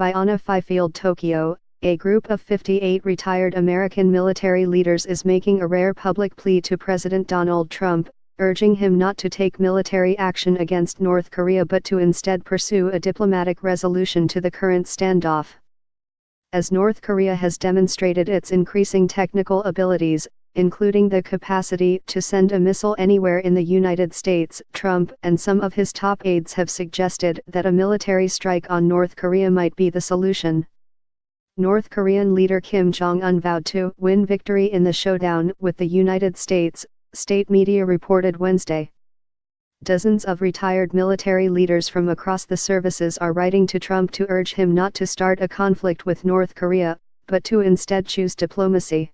By Anna Fifield Tokyo, a group of 58 retired American military leaders is making a rare public plea to President Donald Trump, urging him not to take military action against North Korea but to instead pursue a diplomatic resolution to the current standoff. As North Korea has demonstrated its increasing technical abilities, including the capacity to send a missile anywhere in the United States, Trump and some of his top aides have suggested that a military strike on North Korea might be the solution. North Korean leader Kim Jong-un vowed to win victory in the showdown with the United States, state media reported Wednesday. Dozens of retired military leaders from across the services are writing to Trump to urge him not to start a conflict with North Korea, but to instead choose diplomacy.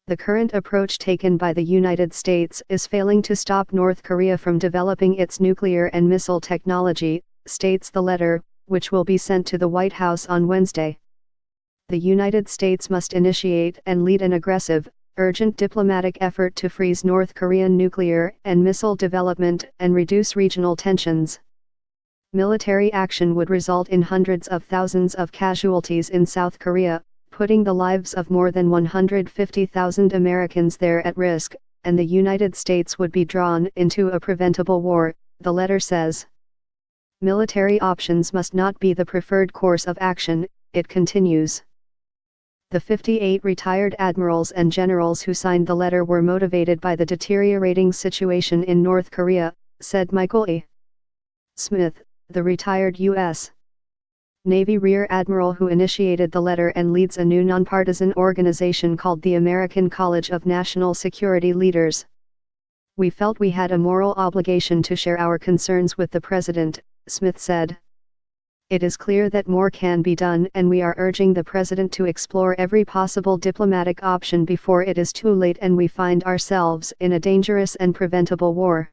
The current approach taken by the United States is failing to stop North Korea from developing its nuclear and missile technology, states the letter, which will be sent to the White House on Wednesday. The United States must initiate and lead an aggressive, urgent diplomatic effort to freeze North Korean nuclear and missile development and reduce regional tensions. Military action would result in hundreds of thousands of casualties in South Korea, putting the lives of more than 150,000 Americans there at risk, and the United States would be drawn into a preventable war, the letter says. Military options must not be the preferred course of action, it continues. The 58 retired admirals and generals who signed the letter were motivated by the deteriorating situation in North Korea, said Michael E. Smith, the retired U.S. Navy Rear Admiral who initiated the letter and leads a new nonpartisan organization called the American College of National Security Leaders. We felt we had a moral obligation to share our concerns with the President, Smith said. It is clear that more can be done and we are urging the President to explore every possible diplomatic option before it is too late and we find ourselves in a dangerous and preventable war.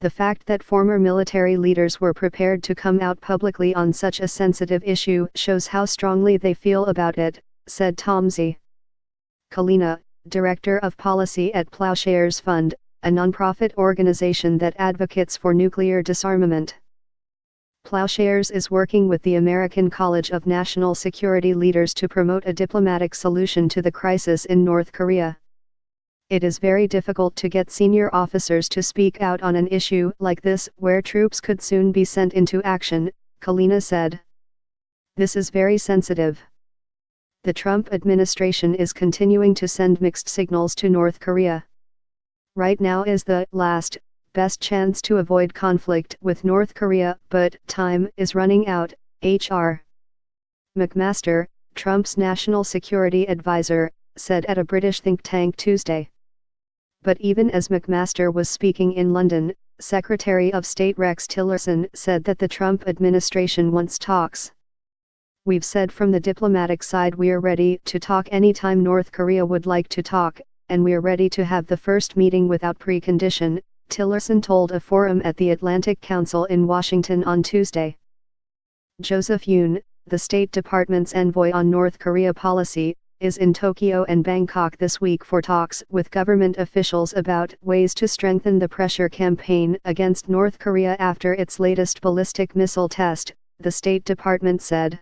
The fact that former military leaders were prepared to come out publicly on such a sensitive issue shows how strongly they feel about it, said Tomzi Kalina, Director of Policy at Plowshares Fund, a nonprofit organization that advocates for nuclear disarmament. Plowshares is working with the American College of National Security Leaders to promote a diplomatic solution to the crisis in North Korea. It is very difficult to get senior officers to speak out on an issue like this where troops could soon be sent into action, Kalina said. This is very sensitive. The Trump administration is continuing to send mixed signals to North Korea. Right now is the best chance to avoid conflict with North Korea, but time is running out, H.R. McMaster, Trump's national security advisor, said at a British think tank Tuesday. But even as McMaster was speaking in London, Secretary of State Rex Tillerson said that the Trump administration wants talks. We've said from the diplomatic side we're ready to talk anytime North Korea would like to talk, and we're ready to have the first meeting without precondition, Tillerson told a forum at the Atlantic Council in Washington on Tuesday. Joseph Yun, the State Department's envoy on North Korea policy, is in Tokyo and Bangkok this week for talks with government officials about ways to strengthen the pressure campaign against North Korea after its latest ballistic missile test, the State Department said.